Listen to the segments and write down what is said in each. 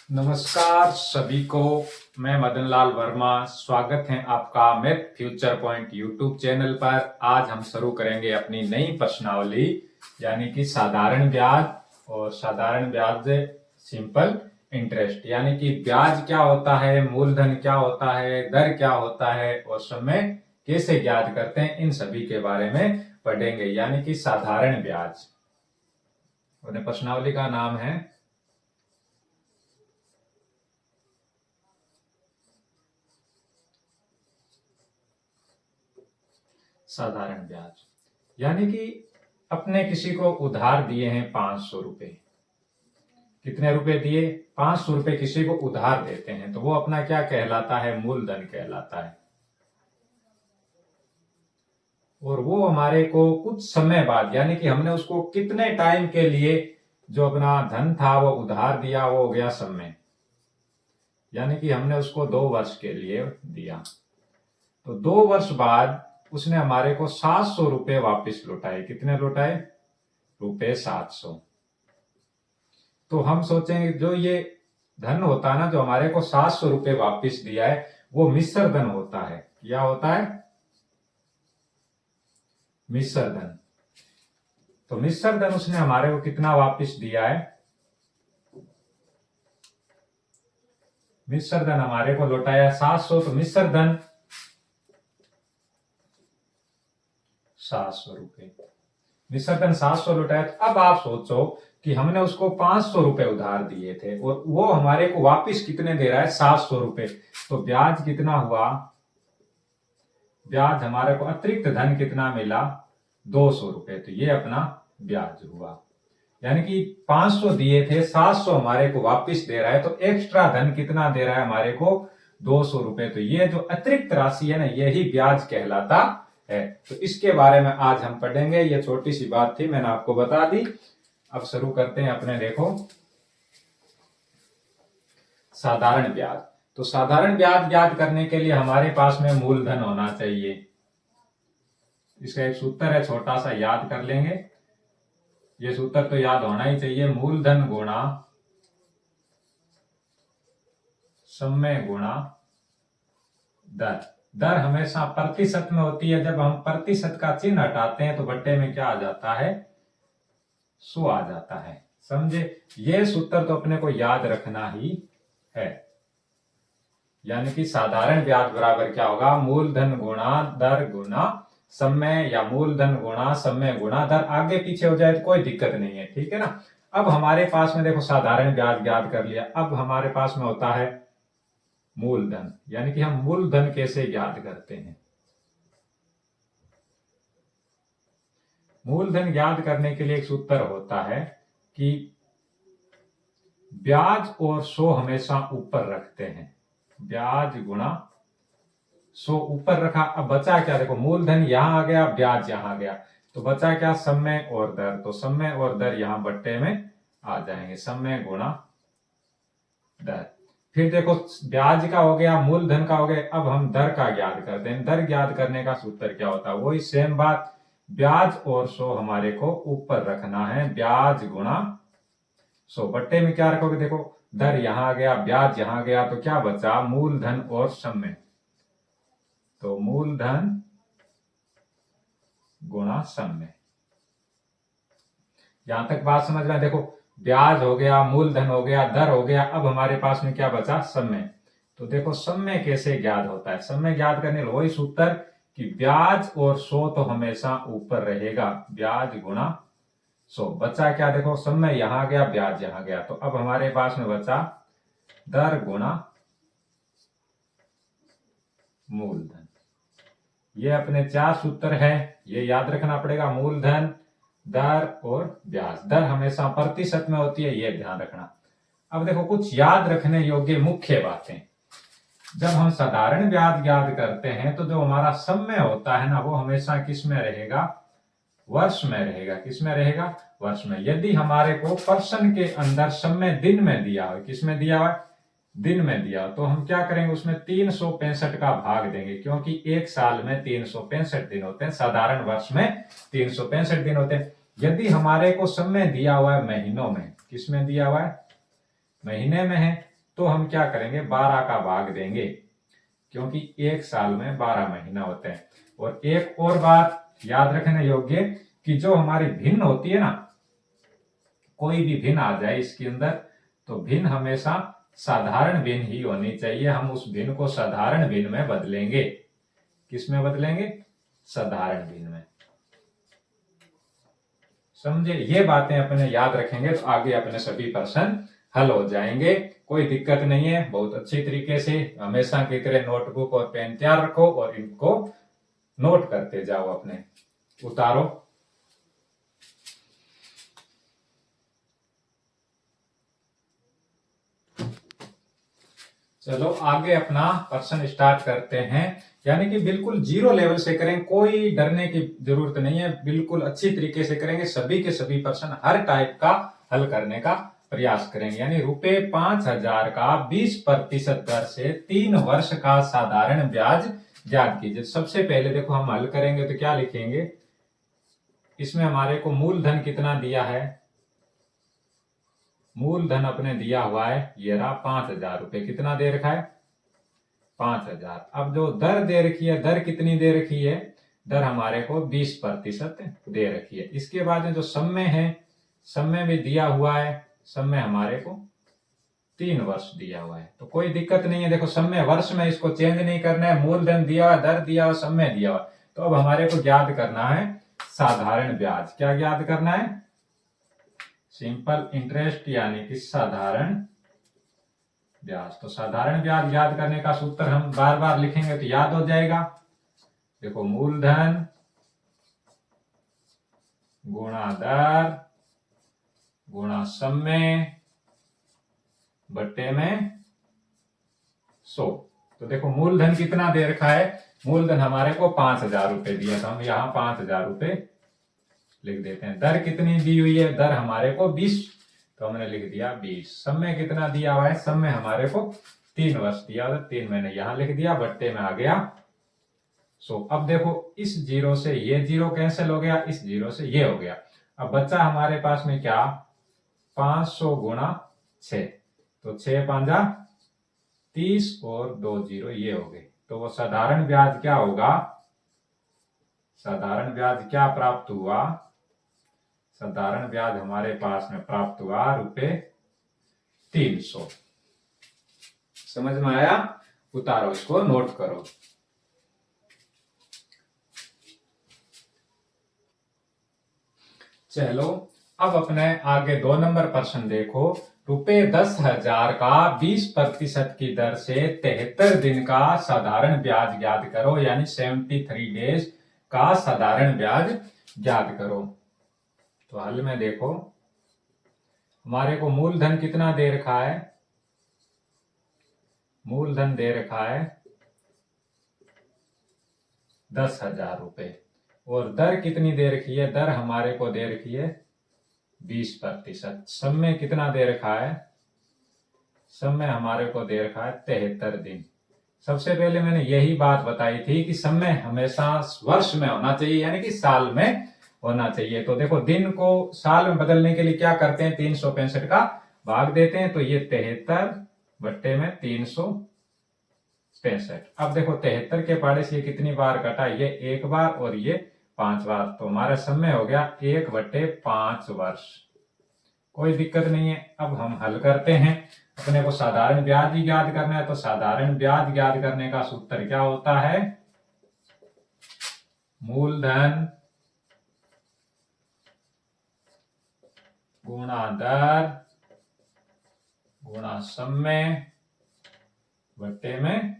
नमस्कार सभी को। मैं मदन लाल वर्मा, स्वागत है आपका math future point YouTube channel पर। आज हम शुरू करेंगे अपनी नई प्रश्नावली, यानी कि साधारण ब्याज और साधारण ब्याज सिंपल इंटरेस्ट। यानी कि ब्याज क्या होता है, मूलधन क्या होता है, दर क्या होता है और समय कैसे ज्ञात करते हैं, इन सभी के बारे में पढ़ेंगे। यानी कि साधारण ब्याज, और प्रश्नावली का नाम है साधारण ब्याज। यानी कि अपने किसी को उधार दिए हैं 500 रुपए। कितने रुपए दिए? 500 रुपए किसी को उधार देते हैं तो वो अपना क्या कहलाता है? मूलधन कहलाता है। और वो हमारे को कुछ समय बाद, यानी कि हमने उसको कितने टाइम के लिए जो अपना धन था वो उधार दिया, वो हो गया समय। यानी कि हमने उसको 2 वर्ष के लिए दिया, तो 2 वर्ष बाद उसने हमारे को 700 रुपए वापस लौटाए। कितने लौटाए? रुपए 700। तो हम सोचेंगे जो ये धन होता है ना, जो हमारे को 700 रुपए वापस दिया है, वो मिश्र धन होता है। क्या होता है? मिश्र धन। तो मिश्र धन उसने हमारे को कितना वापस दिया है? मिश्र धन हमारे को लौटाया 700। तो मिश्र धन 700 रुपए, मिश्र धन 700 लौटाया। तो अब आप सोचो कि हमने उसको 500 रुपए उधार दिए थे और वो हमारे को वापस कितने दे रहा है? 700 रुपए। तो ब्याज कितना हुआ? ब्याज हमारे को अतिरिक्त धन कितना मिला? 200 रुपए। तो ये अपना ब्याज हुआ। यानी कि 500 दिए थे, 700 हमारे को वापस दे रहा है, तो एक्स्ट्रा धन कितना दे रहा है हमारे को? 200 रुपए। तो ये जो अतिरिक्त राशि है ना, यही ब्याज कहलाता है। तो इसके बारे में आज हम पढ़ेंगे। ये छोटी सी बात थी, मैंने आपको बता दी। अब शुरू करते हैं अपने। देखो, साधारण ब्याज। तो साधारण ब्याज ज्ञात करने के लिए हमारे पास में मूलधन होना चाहिए। इसका एक सूत्र है, छोटा सा, याद कर लेंगे। ये सूत्र तो याद होना ही चाहिए। मूलधन गुणा समय गुणा दर। दर हमेशा प्रतिशत में होती है। जब हम प्रतिशत का चिन्ह हटाते हैं तो बट्टे में क्या आ जाता है? 100 आ जाता है। समझे? ये सूत्र तो अपने को याद रखना ही है। यानी कि साधारण ब्याज बराबर क्या होगा? मूलधन गुणा दर गुणा समय, या मूलधन गुणा समय गुणा दर। आगे पीछे हो जाए तो कोई दिक्कत नहीं है, ठीक है ना। अब हमारे पास में देखो, साधारण ब्याज ज्ञात कर लिया। अब हमारे पास में होता है मूलधन। यानी कि हम मूलधन कैसे ज्ञात करते हैं? मूलधन ज्ञात करने के लिए एक सूत्र होता है कि ब्याज और 100 हमेशा ऊपर रखते हैं। ब्याज गुणा 100 ऊपर रखा। अब बचा क्या? देखो, मूलधन यहां आ गया, ब्याज यहां आ गया, तो बचा क्या? समय और दर। तो समय और दर यहां बट्टे में आ जाएंगे। समय गुणा दर। फिर देखो, ब्याज का हो गया, मूलधन का हो गया। अब हम दर का ज्ञात करते हैं। दर ज्ञात करने का सूत्र क्या होता है? वही सेम बात। ब्याज और 100 हमारे को ऊपर रखना है। ब्याज गुणा 100। बट्टे में क्या रखोगे? देखो, दर यहां आ गया, ब्याज यहां गया, तो क्या बचा? मूलधन और समय। तो मूलधन गुणा समय। यहां तक बात समझ में? देखो, ब्याज हो गया, मूलधन हो गया, दर हो गया। अब हमारे पास में क्या बचा? समय। तो देखो, समय कैसे ज्ञात होता है? समय ज्ञात करने वही सूत्र कि ब्याज और 100 तो हमेशा ऊपर रहेगा। ब्याज गुणा 100। बचा क्या? देखो, समय यहां गया, ब्याज यहां गया, तो अब हमारे पास में बचा दर गुणा मूलधन। ये अपने 4 सूत्र हैं, ये याद रखना पड़ेगा। मूलधन, दर और ब्याज। दर हमेशा प्रतिशत में होती है, ये ध्यान रखना। अब देखो, कुछ याद रखने योग्य मुख्य बातें। जब हम साधारण ब्याज ज्ञात करते हैं तो जो हमारा समय होता है ना, वो हमेशा किस में रहेगा? वर्ष में रहेगा। किस में रहेगा? वर्ष में। यदि हमारे को पर्सन के अंदर समय दिन में दिया हो, किस में दिया हुआ? दिन में दिया, तो हम क्या करेंगे? उसमें 365 का भाग देंगे, क्योंकि एक साल में 365 दिन होते हैं, साधारण वर्ष में 365 दिन होते हैं। यदि हमारे को समय दिया हुआ है महीनों में, किस में दिया हुआ है? महीने में है, तो हम क्या करेंगे, 12 का भाग देंगे, क्योंकि एक साल में 12 महीना होते हैं। और एक और बात याद रखने योग्य कि जो हमारी भिन्न होती है ना, कोई भी भिन्न आ जाए इसके अंदर, तो भिन्न हमेशा साधारण भिन्न ही होनी चाहिए। हम उस भिन्न को साधारण भिन्न में बदलेंगे। किस में बदलेंगे? साधारण भिन्न में। समझे? ये बातें अपने याद रखेंगे तो आगे अपने सभी प्रश्न हल हो जाएंगे। कोई दिक्कत नहीं है। बहुत अच्छी तरीके से हमेशा की तरह नोटबुक और पेन तैयार रखो और इनको नोट करते जाओ, अपने उतारो। चलो आगे अपना प्रश्न स्टार्ट करते हैं। यानी कि बिल्कुल जीरो लेवल से करें, कोई डरने की जरूरत नहीं है, बिल्कुल अच्छी तरीके से करेंगे। सभी के सभी प्रश्न हर टाइप का हल करने का प्रयास करेंगे। यानी ₹5000 का 20% दर से 3 वर्ष का साधारण ब्याज ज्ञात कीजिए। सबसे पहले देखो हम हल करेंगे तो क्या लिखेंगे, इसमें हमारे को मूलधन कितना दिया है, मूलधन अपने दिया हुआ है ये रहा ₹5000। कितना दे रखा है? 5000। अब जो दर दे रखी है, दर कितनी दे रखी है? दर हमारे को 20% दे रखी है। इसके बाद में जो समय है, समय भी दिया हुआ है, समय हमारे को 3 वर्ष दिया हुआ है। तो कोई दिक्कत नहीं है। देखो समय वर्ष में इसको चेंज नहीं करना है, मूलधन दिया हुआ, दर दिया हुआ, समय दिया हुआ। तो अब हमारे को ज्ञात करना है साधारण ब्याज। क्या ज्ञात करना है? सिंपल इंटरेस्ट, यानी कि साधारण ब्याज। तो साधारण ब्याज याद करने का सूत्र हम बार बार लिखेंगे तो याद हो जाएगा। देखो मूलधन गुणा दर गुणा समय बट्टे में 100। तो देखो मूलधन कितना दे रखा है, मूलधन हमारे को ₹5000 दिया था, हम यहाँ ₹5000 लिख देते हैं। दर कितनी दी हुई है? दर हमारे को 20, तो हमने लिख दिया 20। समय कितना दिया हुआ है? समय हमारे को 3 वर्ष दिया हुआ, 3 मैंने यहां लिख दिया, बट्टे में आ गया 100। अब देखो इस जीरो से ये जीरो कैंसिल हो गया, इस जीरो से ये हो गया। अब बच्चा हमारे पास में क्या, 500 गुणा 6, तो 6 5 30 और 2 जीरो ये हो गए। तो वो साधारण ब्याज क्या होगा, साधारण ब्याज क्या प्राप्त हुआ? साधारण ब्याज हमारे पास में प्राप्त हुआ ₹300। समझ में आया? उतारो, इसको नोट करो। चलो अब अपने आगे 2 नंबर प्रश्न देखो। ₹10,000 का 20% की दर से 73 दिन का साधारण ब्याज ज्ञात करो, यानी 73 डेज का साधारण ब्याज ज्ञात करो। तो हल में देखो हमारे को मूलधन कितना दे रखा है, मूलधन दे रखा है ₹10,000 और दर कितनी दे रखी है, दर हमारे को दे रखी है 20%। समय कितना दे रखा है, समय हमारे को दे रखा है 73 दिन। सबसे पहले मैंने यही बात बताई थी कि समय हमेशा वर्ष में होना चाहिए, यानी कि साल में होना चाहिए। तो देखो दिन को साल में बदलने के लिए क्या करते हैं, 365 का भाग देते हैं, तो ये 73 बट्टे में 365। अब देखो 73 के पाड़े से ये कितनी बार कटा, ये 1 बार और ये 5 बार। तो हमारा समय हो गया 1/5 वर्ष। कोई दिक्कत नहीं है। अब हम हल करते हैं। अपने को साधारण ब्याज ही ज्ञात करना है, तो साधारण ब्याज ज्ञात करने का सूत्र क्या होता है, मूलधन गुणा दर गुणा समय बट्टे में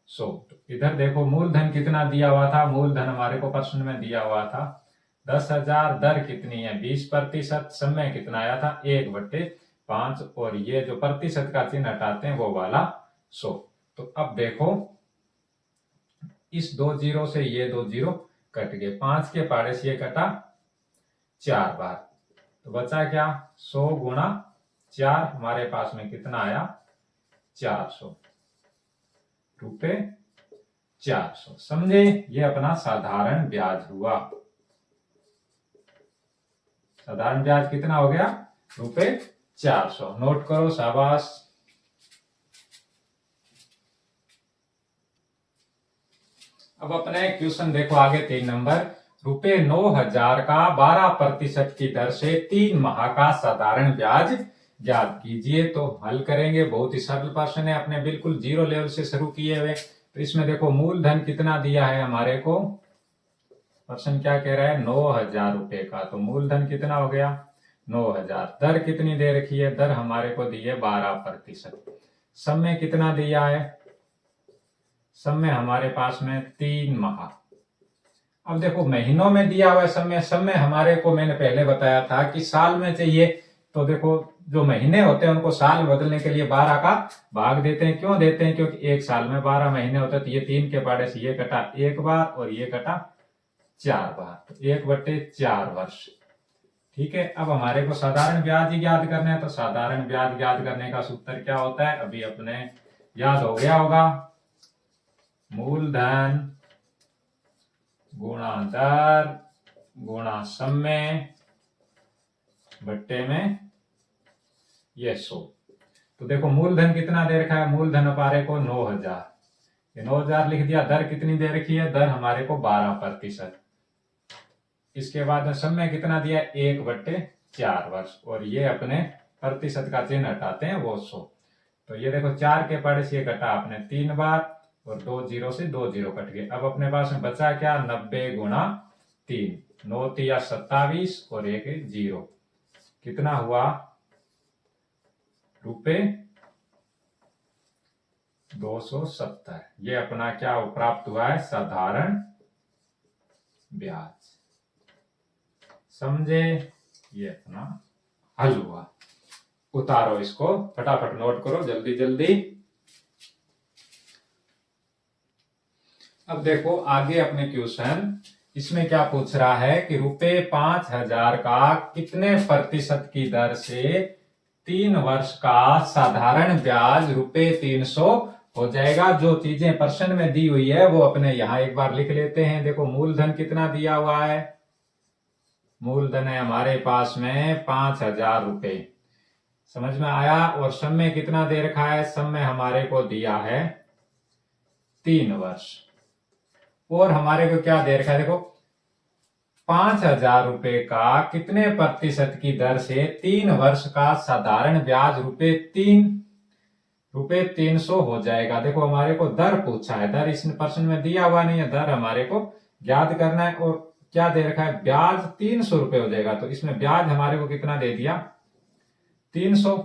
100। इधर देखो मूलधन कितना दिया हुआ था, मूलधन हमारे को प्रश्न में दिया हुआ था 10,000, दर कितनी है 20%, समय कितना आया था 1/5 और ये जो प्रतिशत का चिन्ह हटाते हैं वो वाला 100। तो अब देखो इस 2 जीरो से ये 2 जीरो कट गए, 5 के पाड़े से ये कटा 4 बार, तो बचा क्या 100 गुणा 4, हमारे पास में कितना आया ₹400। समझे? ये अपना साधारण ब्याज हुआ। साधारण ब्याज कितना हो गया ₹400। नोट करो, शाबाश। अब अपने क्वेश्चन देखो आगे 3 नंबर। रुपए 9,000 का 12% की दर से 3 माह का साधारण ब्याज ज्ञात कीजिए। तो हल करेंगे, बहुत ही सरल प्रश्न है, अपने बिल्कुल जीरो लेवल से शुरू किए हुए। तो इसमें देखो मूलधन कितना दिया है हमारे को, प्रश्न क्या कह रहा है, 9,000 रुपए का। तो मूलधन कितना हो गया 9,000। दर कितनी दे रखी है, दर हमारे को दी है 12%। समय कितना दिया है, समय हमारे पास में 3 माह। अब देखो महीनों में दिया हुआ समय, समय हमारे को मैंने पहले बताया था कि साल में चाहिए। तो देखो जो महीने होते हैं उनको साल में बदलने के लिए 12 का भाग देते हैं। क्यों देते हैं, क्योंकि एक साल में 12 महीने होते हैं। तो ये 3 के पाड़े से ये कटा 1 बार और ये कटा 4 बार, तो 1/4 वर्ष। ठीक है, अब हमारे को साधारण ब्याज ही याद करना है। तो साधारण ब्याज याद करने का सूत्र क्या होता है, अभी अपने याद हो गया होगा, मूलधन गुणा दर गुणा समय बट्टे में ये 100। तो देखो मूलधन कितना दे रखा है, मूलधन हमारे को 9,000, ये 9,000 लिख दिया। दर कितनी दे रखी है, दर हमारे को 12%। इसके बाद समय कितना दिया, 1/4 वर्ष। और ये अपने प्रतिशत का चिन्ह हटाते हैं, वो 100। तो ये देखो 4 के पाड़े से ये कटा अपने 3 बार और 2 जीरो से 2 जीरो कट गए। अब अपने पास में बचा क्या, 90 गुणा 3, 9 तिया 27 और 1 जीरो, कितना हुआ रुपए 270। ये अपना क्या प्राप्त हुआ है, साधारण ब्याज। समझे, ये अपना हल हुआ। उतारो इसको, फटाफट नोट करो जल्दी जल्दी। अब देखो आगे अपने क्वेश्चन, इसमें क्या पूछ रहा है कि रुपए 5,000 का कितने प्रतिशत की दर से 3 वर्ष का साधारण ब्याज रुपए 300 हो जाएगा। जो चीजें प्रश्न में दी हुई है वो अपने यहां एक बार लिख लेते हैं। देखो मूलधन कितना दिया हुआ है, मूलधन है हमारे पास में 5,000 रुपए, समझ में आया। और समय कितना दे रखा है, समय हमारे को दिया है 3 वर्ष। और हमारे को क्या दे रखा है, देखो 5,000 रुपए का कितने प्रतिशत की दर से 3 वर्ष का साधारण ब्याज रुपए 300 हो जाएगा। देखो हमारे को दर पूछा है, दर इस प्रश्न में दिया हुआ नहीं है, दर हमारे को याद करना है। और क्या दे रखा है, ब्याज 300 रुपए हो जाएगा। तो इसमें ब्याज हमारे को कितना दे दिया, 300।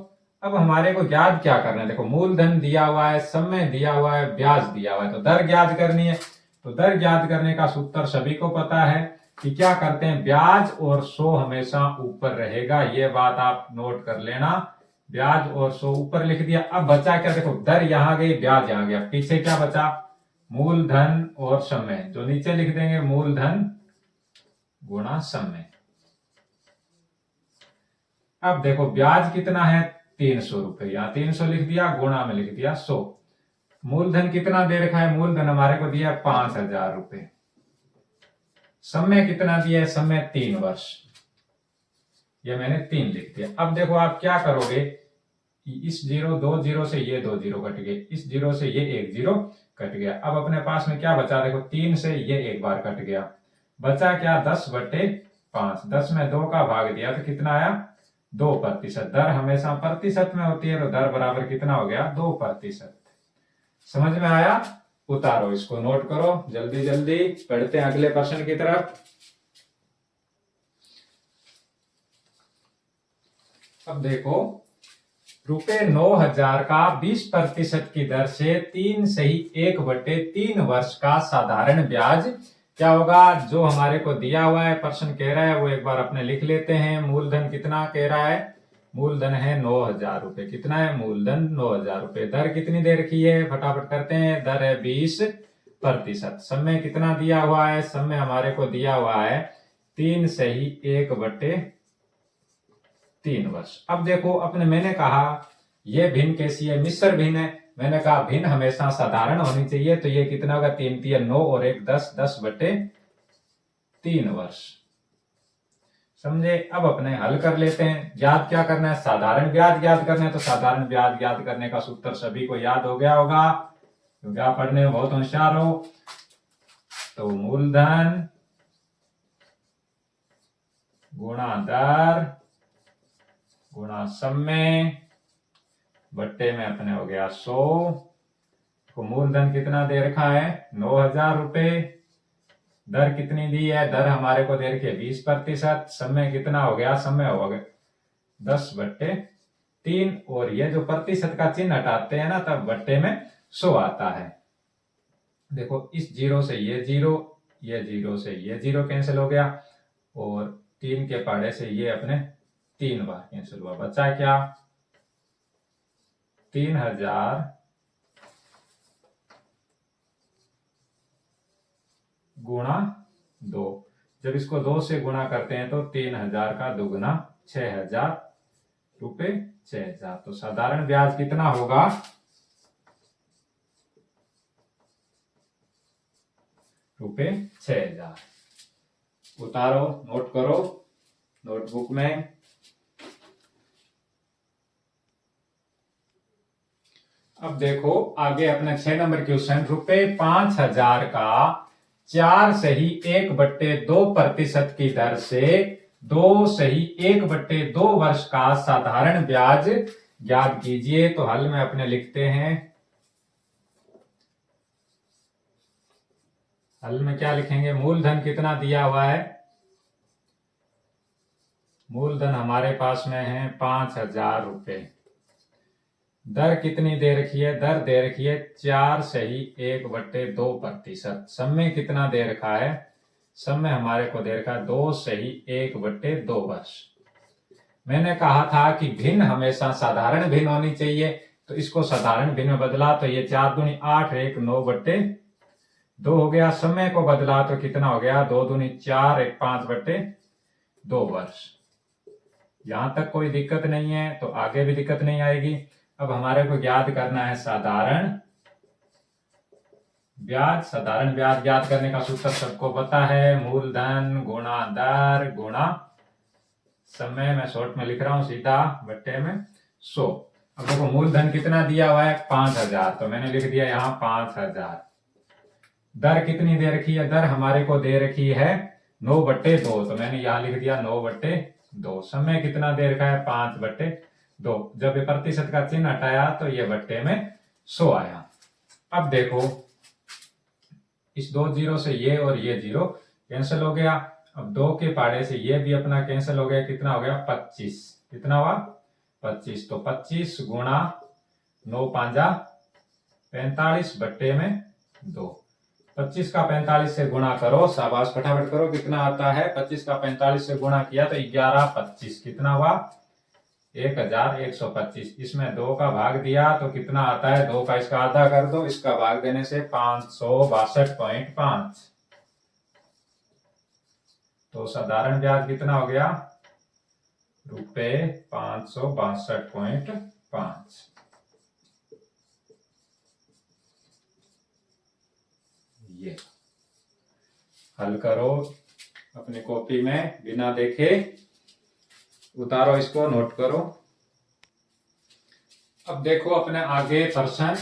अब हमारे को याद क्या करना है, देखो मूलधन दिया हुआ है, समय दिया हुआ है, ब्याज दिया हुआ है, तो दर याद करनी है। तो दर याद करने का सूत्र सभी को पता है कि क्या करते हैं, ब्याज और 100 हमेशा ऊपर रहेगा। ये बात आप नोट कर लेना, ब्याज और 100 ऊपर लिख दिया। अब बचा क्या, देखो दर यहां गई, ब्याज यहां गया, पीछे क्या बचा, मूलधन और समय। जो नीचे लिख देंगे मूलधन गुणा समय। अब देखो ब्याज कितना है 300 रुपए, यहां 300 लिख दिया, गुणा में लिख दिया 100। मूलधन कितना दे रखा है, मूलधन हमारे को दिया 5,000 रुपए। समय कितना दिया है, समय 3 वर्ष, ये मैंने 3 लिख दिया। अब देखो आप क्या करोगे, इस 2 जीरो से ये 2 जीरो कट गए, इस जीरो से ये 1 जीरो कट गया। अब अपने पास में क्या बचा, देखो 3 से ये 1 बार कट गया, बचा क्या 10/5। 10 में 2 का भाग दिया तो कितना आया 2%। दर हमेशा प्रतिशत में होती है, तो दर बराबर कितना हो गया 2%। समझ में आया, उतारो इसको, नोट करो जल्दी जल्दी, पढ़ते हैं अगले प्रश्न की तरफ। अब देखो रुपए 9,000 का 20% की दर से 3 सही 1/3 वर्ष का साधारण ब्याज क्या होगा। जो हमारे को दिया हुआ है, प्रश्न कह रहा है, वो एक बार अपने लिख लेते हैं। मूलधन कितना कह रहा है, मूलधन है 9,000 रुपए। कितना है, मूलधन 9,000 रुपए। दर कितनी दे रखी है, फटाफट करते हैं, दर है 20%। समय कितना दिया हुआ है, समय हमारे को दिया हुआ है 3 सही 1/3 वर्ष। अब देखो अपने मैंने कहा ये भिन्न कैसी है, मिश्र भिन्न है। मैंने कहा भिन्न हमेशा साधारण होनी चाहिए। तो ये कितना होगा, 3 तिया 9 और 1 10, 10/3 वर्ष। समझे, अब अपने हल कर लेते हैं। याद क्या करना है, साधारण ब्याज याद करना है। तो साधारण ब्याज याद करने का सूत्र सभी को याद हो गया होगा, क्योंकि आप पढ़ने में बहुत होशियार हो। तो मूलधन गुणा दर गुणा समय बट्टे में अपने हो गया 100। तो मूलधन कितना दे रखा है 9,000 रुपए। दर कितनी दी है, दर हमारे को दे रखी है 20%। समय कितना हो गया, समय हो गया 10/3। और ये जो प्रतिशत का चिन्ह हटाते हैं ना तब बट्टे में 100 आता है। देखो इस जीरो से ये जीरो, ये जीरो से ये जीरो कैंसिल हो गया और 3 के पाड़े से ये अपने 3 बार कैंसिल हुआ। बचा क्या 3,000 गुणा 2। जब इसको 2 से गुणा करते हैं तो 3,000 का दुगुना 6,000 रुपए 6,000। तो साधारण ब्याज कितना होगा रुपए 6,000। उतारो, नोट करो नोटबुक में। अब देखो आगे अपने 6 नंबर क्वेश्चन, रुपए 5,000 का 4/1/2% की दर से 2/1/2 वर्ष का साधारण ब्याज ज्ञात कीजिए। तो हल में अपने लिखते हैं, हल में क्या लिखेंगे, मूलधन कितना दिया हुआ है, मूलधन हमारे पास में है 5,000 रुपए। दर कितनी दे रखी है, दर दे रखी है 4/1/2%। समय कितना दे रखा है, समय हमारे को दे रखा है 2/1/2 वर्ष। मैंने कहा था कि भिन्न हमेशा साधारण भिन्न होनी चाहिए, तो इसको साधारण भिन्न में बदला तो ये 4 दूनी 8 1 9/2 हो गया। समय को बदला तो कितना हो गया 2 दूनी 4 1 5/2 वर्ष। यहां तक कोई दिक्कत नहीं है तो आगे भी दिक्कत नहीं आएगी। अब हमारे को याद करना है साधारण ब्याज। साधारण ब्याज याद करने का सूत्र सबको पता है, मूलधन गुणा दर गुणा समय। मैं शॉर्ट में लिख रहा हूं सीधा बट्टे में 100। अब देखो मूलधन कितना दिया हुआ है 5,000, तो मैंने लिख दिया यहाँ 5,000। दर कितनी दे रखी है, दर हमारे को दे रखी है 9/2, तो मैंने यहाँ लिख दिया 9/2। समय कितना दे रखा है 5/2। जब ये प्रतिशत का चिन्ह हटाया तो ये बट्टे में 100 आया। अब देखो इस 2 जीरो से ये और ये जीरो कैंसिल हो गया। अब 2 के पाड़े से ये भी अपना कैंसिल हो गया। कितना हो गया 25। कितना हुआ 25। तो 25 गुणा 9 5 45 बट्टे में 2। 25 का 45 से गुणा करो, शाबाश फटाफट करो। कितना आता है 25 का 45 से गुणा किया तो 11 25। कितना हुआ 1,125। इसमें 2 का भाग दिया तो कितना आता है, 2 का इसका आधा कर दो, इसका भाग देने से 562.5। तो साधारण ब्याज कितना हो गया रुपए 562.5। ये हल करो अपनी कॉपी में बिना देखे, उतारो इसको, नोट करो। अब देखो अपने आगे प्रश्न,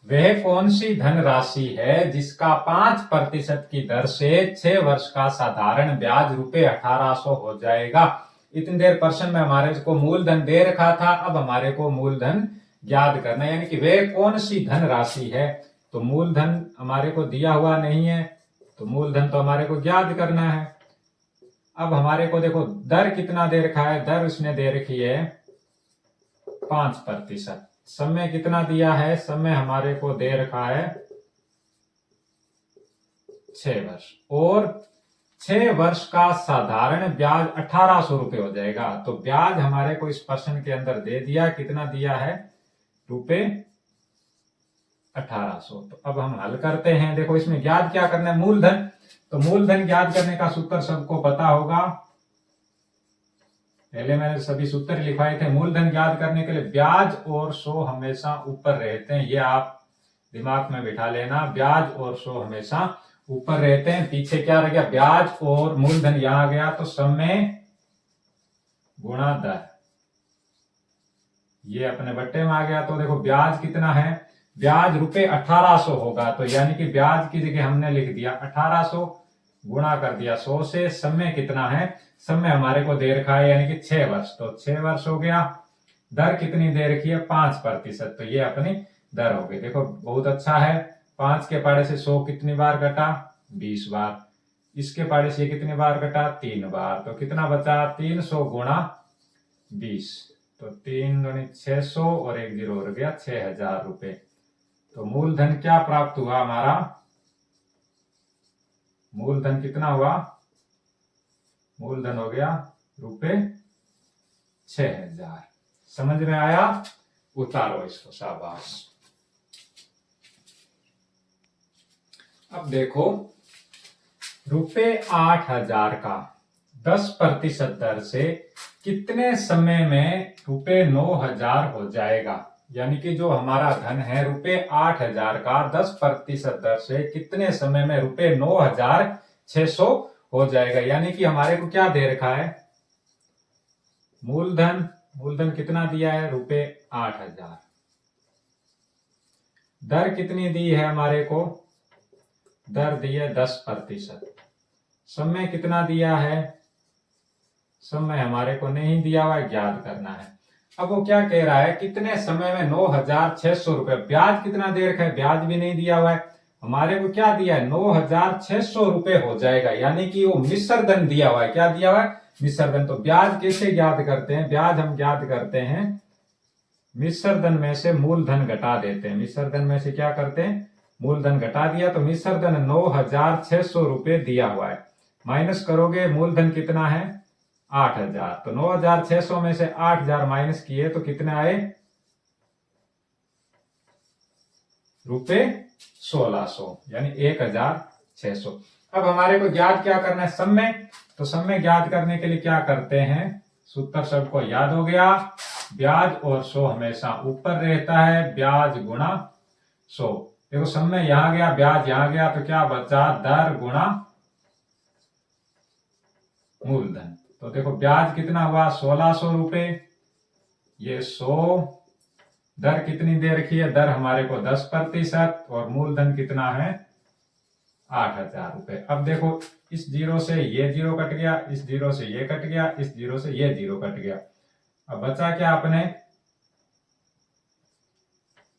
वह कौन सी धनराशि है जिसका 5% की दर से 6 वर्ष का साधारण ब्याज रुपए 1,800 हो जाएगा। इतनी देर प्रश्न में हमारे को मूलधन दे रखा था, अब हमारे को मूलधन याद करना है, यानी कि वह कौन सी धनराशि है। तो मूलधन हमारे को दिया हुआ नहीं है, तो मूलधन तो हमारे को याद करना है। अब हमारे को देखो दर कितना दे रखा है, दर उसने दे रखी है 5%। समय कितना दिया है, समय हमारे को दे रखा है 6 वर्ष, और 6 वर्ष का साधारण ब्याज 1,800 रुपए हो जाएगा। तो ब्याज हमारे को इस प्रश्न के अंदर दे दिया, कितना दिया है रुपए 1,800। तो अब हम हल करते हैं। देखो इसमें याद क्या करना है, मूलधन। तो मूलधन याद करने का सूत्र सबको पता होगा, पहले मैंने सभी सूत्र लिखवाए थे। मूलधन याद करने के लिए ब्याज और 100 हमेशा ऊपर रहते हैं, ये आप दिमाग में बिठा लेना। ब्याज और 100 हमेशा ऊपर रहते हैं, पीछे क्या रह गया ब्याज और मूलधन यहां गया तो समय गुणा दर, ये अपने बट्टे में आ गया। तो देखो ब्याज कितना है, ब्याज रुपए 1800 होगा, तो यानी कि ब्याज की जगह हमने लिख दिया 1800 गुणा कर दिया 100 से। समय कितना है, समय हमारे को दे रखा है यानी कि 6 वर्ष, तो 6 वर्ष हो गया। दर कितनी दे रखी है 5%, तो ये अपनी दर हो गई। देखो बहुत अच्छा है। 5 के पाड़े से 100 कितनी बार घटा, 20 बार। इसके पाड़े से कितनी बार घटा, 3 बार, तो कितना बचा 300 गुणा 20, तो 3 दूनी 600 और 1 जीरो हो गया 6000 रुपए। तो मूलधन क्या प्राप्त हुआ हमारा, मूलधन कितना हुआ, मूलधन हो गया रुपए 6000। समझ में आया, उतारो इसको, शाबाश। अब देखो रुपए 8000 का 10% दर से कितने समय में रुपए 9000 हो जाएगा। यानी कि जो हमारा धन है रुपए 8000 का 10% दर से कितने समय में रुपए 9600 हो जाएगा। यानी कि हमारे को क्या दे रखा है, मूलधन, मूलधन कितना दिया है रुपए 8000, दर कितनी दी है हमारे को, दर दी है 10%, समय कितना दिया है, समय हमारे को नहीं दिया हुआ, ज्ञात करना है। अब वो क्या कह रहा है, कितने समय में 9600 रुपए, ब्याज कितना दे रखा है, ब्याज भी नहीं दिया हुआ है। हमारे को क्या दिया है 9600 रुपए हो जाएगा, यानी कि वो मिश्र धन दिया हुआ है। क्या दिया हुआ है, मिश्र धन। तो ब्याज कैसे ज्ञात करते हैं, ब्याज हम ज्ञात करते हैं मिश्र धन में से मूलधन घटा देते हैं। मिश्र धन में से क्या करते हैं, मूलधन घटा दिया, तो मिश्र धन 9600 रुपए दिया हुआ है, माइनस करोगे मूलधन कितना है 8000, तो 9600 में से 8000 माइनस किए तो कितने आए रुपए 1600, यानी 1600। अब हमारे को ज्ञात क्या करना है, समय। तो समय ज्ञात करने के लिए क्या करते हैं, सूत्र सबको याद हो गया, ब्याज और 100 हमेशा ऊपर रहता है, ब्याज गुणा 100। देखो समय यहां गया, ब्याज यहां गया, तो क्या बचा दर गुणा मूलधन। तो देखो ब्याज कितना हुआ 1600 रुपए, ये 100, दर कितनी दे रखी है, दर हमारे को 10%, और मूलधन कितना है 8000 रुपए। अब देखो इस जीरो से ये जीरो कट गया, इस जीरो से ये कट गया, इस जीरो से ये जीरो कट गया। अब बचा क्या अपने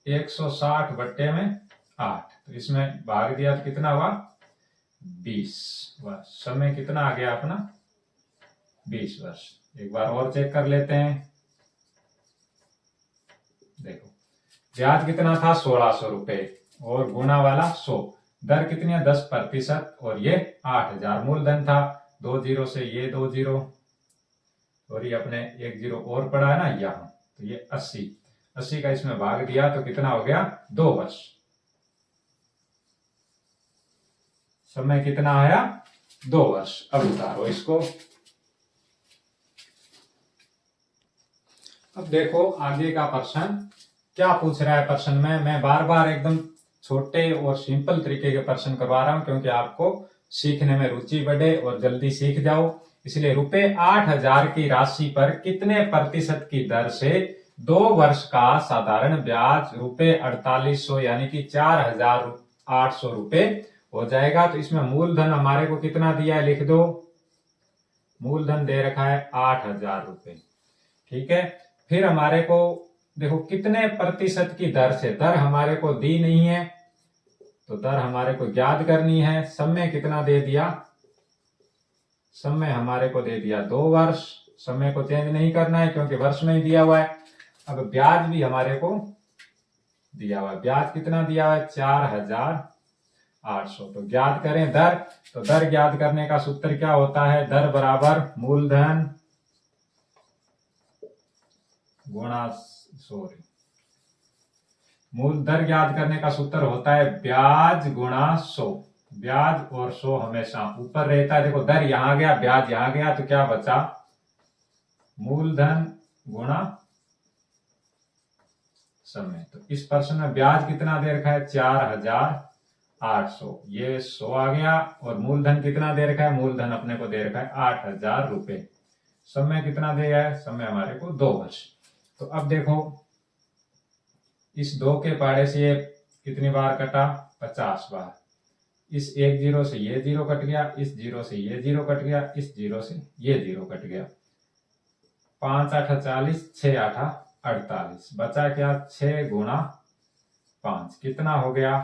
160 बट्टे में 8, तो इसमें भाग दिया तो कितना हुआ 20 वर्ष। समय कितना आ गया अपना 20 वर्ष। एक बार और चेक कर लेते हैं। देखो ब्याज कितना था 1600 रुपए और गुणा वाला 100, दर कितनी है 10%, और ये 8000 मूलधन था। 2 जीरो से ये 2 जीरो, और ये अपने 1 जीरो और पड़ा है ना यहाँ, तो ये 80 का इसमें भाग दिया तो कितना हो गया 2 वर्ष। समय कितना आया 2 वर्ष। अब उतारो इसको। अब देखो आगे का प्रश्न क्या पूछ रहा है। प्रश्न में मैं बार बार एकदम छोटे और सिंपल तरीके के प्रश्न करवा रहा हूं, क्योंकि आपको सीखने में रुचि बढ़े और जल्दी सीख जाओ। इसलिए रुपए 8000 की राशि पर कितने प्रतिशत की दर से 2 वर्ष का साधारण ब्याज रुपए 4800 यानी कि 4800 रुपए हो जाएगा। तो इसमें मूलधन हमारे को कितना दिया है लिख दो, मूलधन दे रखा है 8000 रुपए। ठीक है, फिर हमारे को देखो कितने प्रतिशत की दर से, दर हमारे को दी नहीं है तो दर हमारे को ज्ञात करनी है। समय कितना दे दिया, समय हमारे को दे दिया 2 वर्ष। समय को चेंज नहीं करना है क्योंकि वर्ष में ही दिया हुआ है। अब ब्याज भी हमारे को दिया हुआ है, ब्याज कितना दिया हुआ है 4800। तो ज्ञात करें दर, तो दर ज्ञात करने का सूत्र क्या होता है, दर बराबर मूलधन गुणा मूल दर ज्ञात करने का सूत्र होता है ब्याज गुणा 100। ब्याज और 100 हमेशा ऊपर रहता है। देखो दर यहां गया, ब्याज यहां गया, तो क्या बचा मूलधन गुणा समय। तो इस प्रश्न में ब्याज कितना दे रखा है 4800, ये 100 आ गया, और मूलधन कितना दे रखा है, मूलधन अपने को दे रखा है 8000 रुपए। समय कितना दिया है, समय हमारे को 2 वर्ष। तो अब देखो इस 2 के पहाड़े से ये कितनी बार कटा? 50 बार। इस 1 जीरो से ये जीरो कट गया, इस जीरो से ये जीरो कट गया, इस जीरो से ये जीरो कट गया। 5 8 40, 6 8 48, बचा क्या? 6 गुणा 5, कितना हो गया?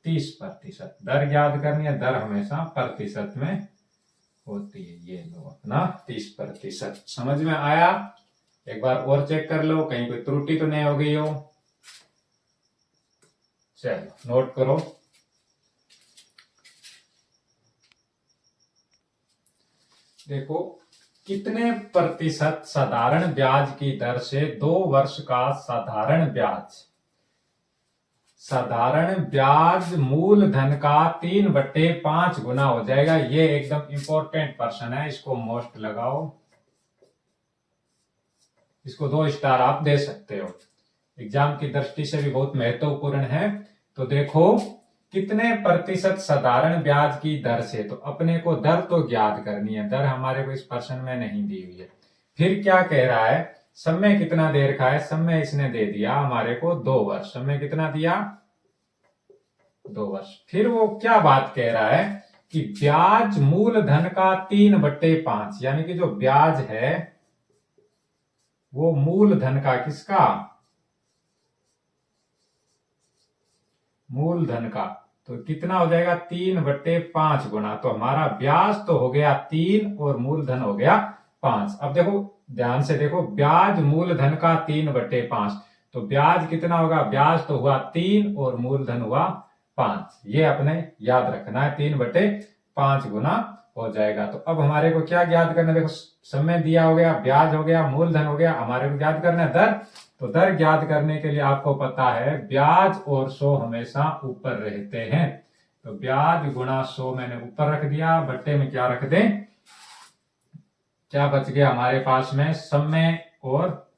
30%। दर याद करनी है, दर हमेशा प्रतिशत में होती है। ये लो अपना 30%। समझ में आया? एक बार और चेक कर लो, कहीं कोई त्रुटि तो नहीं हो गई हो। चलो नोट करो। देखो, कितने प्रतिशत साधारण ब्याज की दर से 2 वर्ष का साधारण ब्याज, साधारण ब्याज मूलधन का 3/5 गुना हो जाएगा? ये एकदम इंपॉर्टेंट प्रश्न है, इसको मोस्ट लगाओ, इसको 2 स्टार आप दे सकते हो, एग्जाम की दृष्टि से भी बहुत महत्वपूर्ण है। तो देखो, कितने प्रतिशत साधारण ब्याज की दर से, तो अपने को दर तो ज्ञात करनी है, दर हमारे को इस प्रश्न में नहीं दी हुई है। फिर क्या कह रहा है? समय कितना दे रखा है? समय इसने दे दिया हमारे को 2 वर्ष। समय कितना दिया? 2 वर्ष। फिर वो क्या बात कह रहा है कि ब्याज मूलधन का 3/5, यानी कि जो ब्याज है वो मूलधन का, किसका? मूलधन का। तो कितना हो जाएगा? 3/5 गुना। तो हमारा ब्याज तो हो गया 3 और मूलधन हो गया 5। अब देखो, ध्यान से देखो, ब्याज मूलधन का 3/5, तो ब्याज कितना होगा? ब्याज तो हुआ 3 और मूलधन हुआ 5। ये अपने याद रखना है, 3/5 गुना हो जाएगा। तो अब हमारे को क्या याद करना है? देखो, समय दिया हो गया, ब्याज हो गया, मूलधन हो गया, हमारे को याद करना है दर। तो दर ज्ञात करने के लिए आपको पता है ब्याज और 100 हमेशा ऊपर रहते हैं। तो ब्याज गुणा 100 मैंने ऊपर रख दिया, बट्टे में क्या रख दें? क्या बच गया हमारे पास में? समय और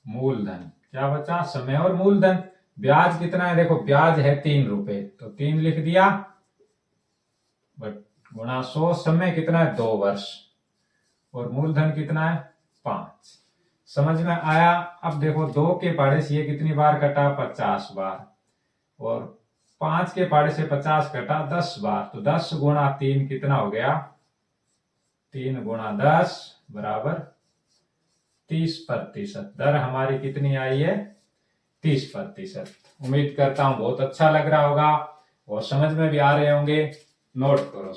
मूलधन। क्या बचा? समय और मूलधन। ब्याज कितना है? देखो, ब्याज है 3 रुपए, तो 3 लिख दिया, गुणा 100। समय कितना है? 2 वर्ष। और मूलधन कितना है? 5। समझ में आया? अब देखो, 2 के पहाड़े से ये कितनी बार कटा? 50 बार। और 5 के पहाड़े से 50 कटा 10 बार। तो 10 गुणा 3 कितना हो गया? 3 गुणा 10 बराबर 30%। दर हमारी कितनी आई है? 30%। उम्मीद करता हूं बहुत अच्छा लग रहा होगा और समझ में भी आ रहे होंगे। नोट करो।